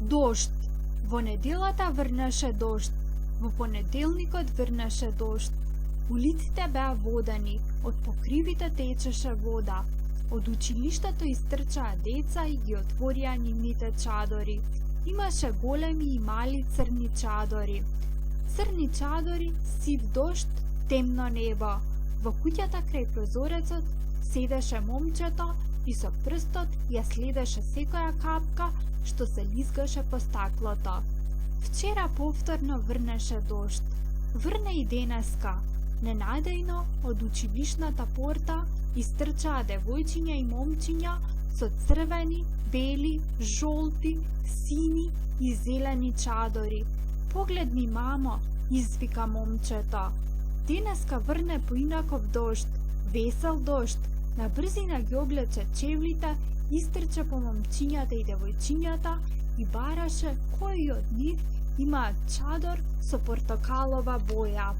Дожд. Во неделата врнеше дожд. Во понеделникот врнеше дожд. Улиците беа водени, од покривите течеше вода. Од училиштето истрчаа деца и ги отворија нивните чадори. Имаше големи и мали црни чадори. Црни чадори, сив дожд, темно небо. Во куќата крај прозорецот седеше момчето и со прстот ја следеше секоја капка што се лизгаше по стаклото. Вчера повторно врнеше дожд. Врне и денеска. Ненадејно од училишната порта истрчаа девојчиња и момчиња со црвени, бели, жолти, сини и зелени чадори. Погледни, мамо, извика момчето. Денеска врне поинаков дожд, весел дожд. На брзина ги облече чевлите, истрча по момчињата и девојчињата и бараше кој од нив има чадор со портокалова боја.